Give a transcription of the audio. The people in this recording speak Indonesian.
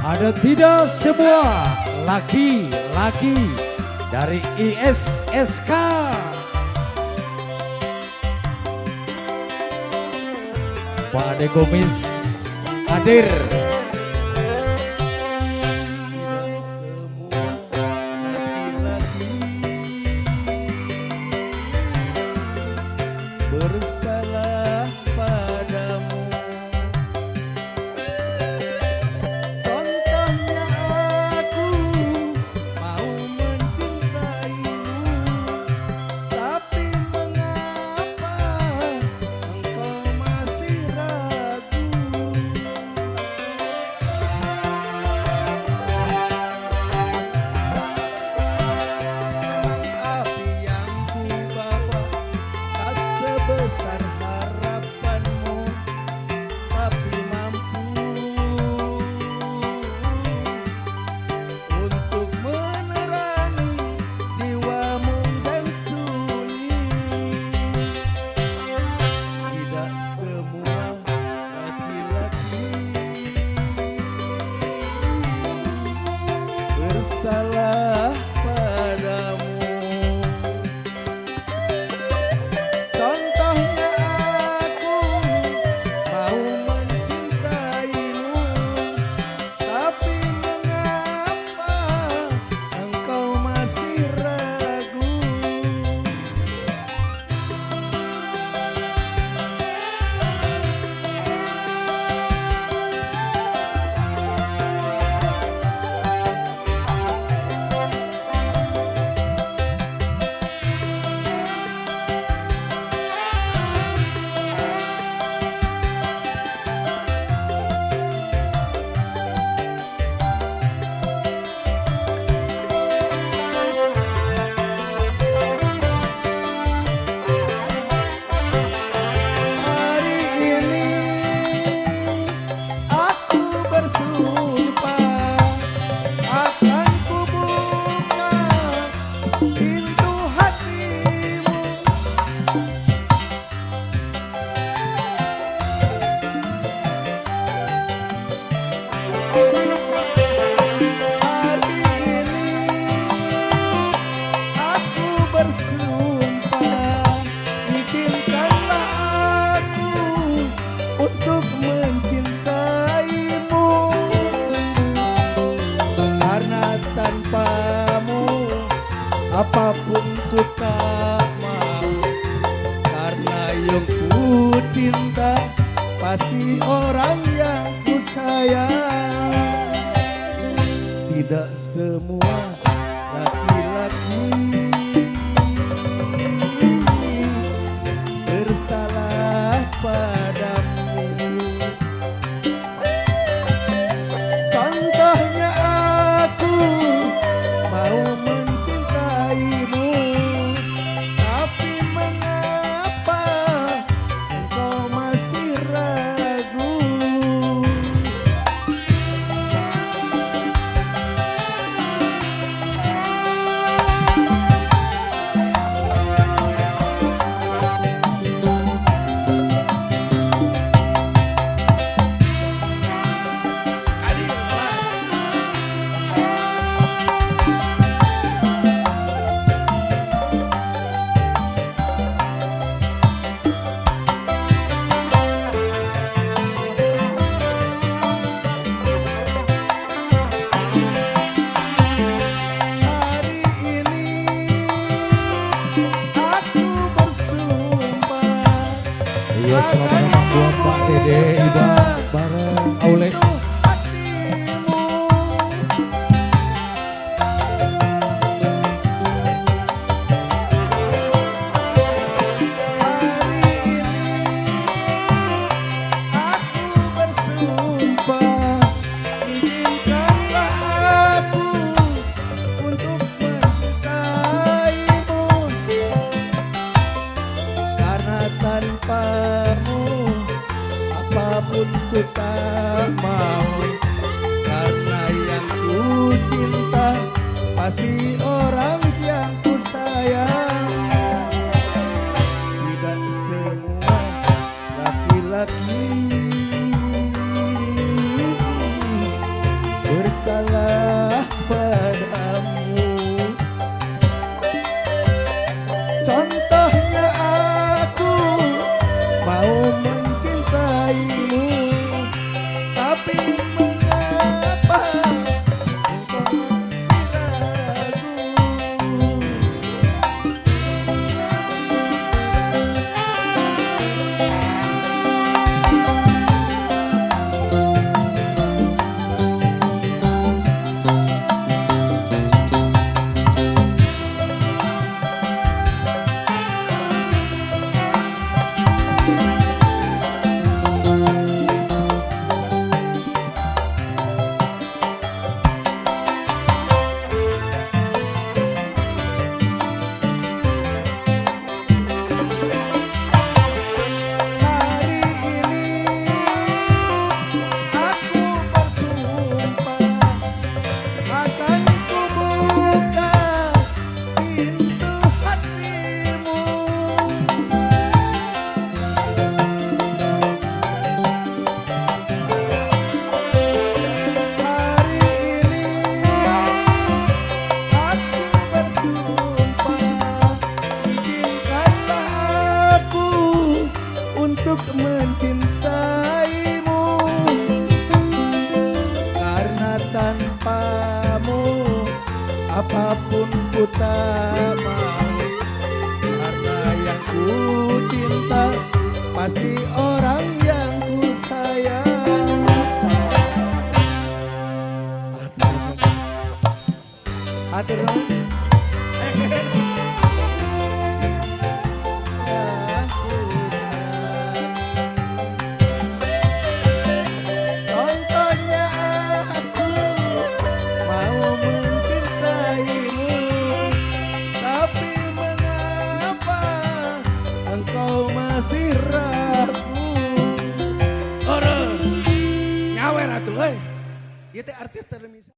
Ada tidak semua laki-laki dari ISSK. Pak Ade Gomis hadir. Bersalah padamu, contohnya aku mau mencintaimu, tapi mengapa engkau masih ragu? Api yang ku bawa tak sebesar harapanmu, tapi mampu untuk menerangi jiwamu yang sunyi. Tidak semua laki-laki bersalah padamu. Contohnya aku mau mencintaimu, tapi mengapa engkau masih ragu? Hari ini aku bersumpah akan kubuka pintu hatimu. Hari ini aku bersumpah, izinkanlah aku untuk mencintaimu, karena tanpamu apapun ku tak mau, karena yang ku cinta pasti orang yang ku sayang. Tidak semua laki-laki bersalah padamu. Contohnya aku mau mencintaimu, tapi mengapa engkau masih ragu? Hari ini aku bersumpah Iya, selamat malam buat Pak Dede Ida bareng Aule. hatimu. Hari ini aku bersumpah, izinkanlah aku untuk mencintaimu, karena tanpamu apapun ku tak mau, karena yang ku cinta pasti orang yang ku sayang. Tidak semua laki-laki Tapi mengapa engkau masih ragu? Hari ini aku bersumpah akan kubuka pintu hatimu. Hari ini aku bersumpah, izinkanlah aku untuk mencintaimu, karena tanpamu apapun ku tak mau, karena yang ku cinta pasti orang yang ku sayang. Atur contohnya aku mau mencintaimu, tapi mengapa engkau masih ragu? Ora nyawer atuh euy. Ieu teh artis televisi.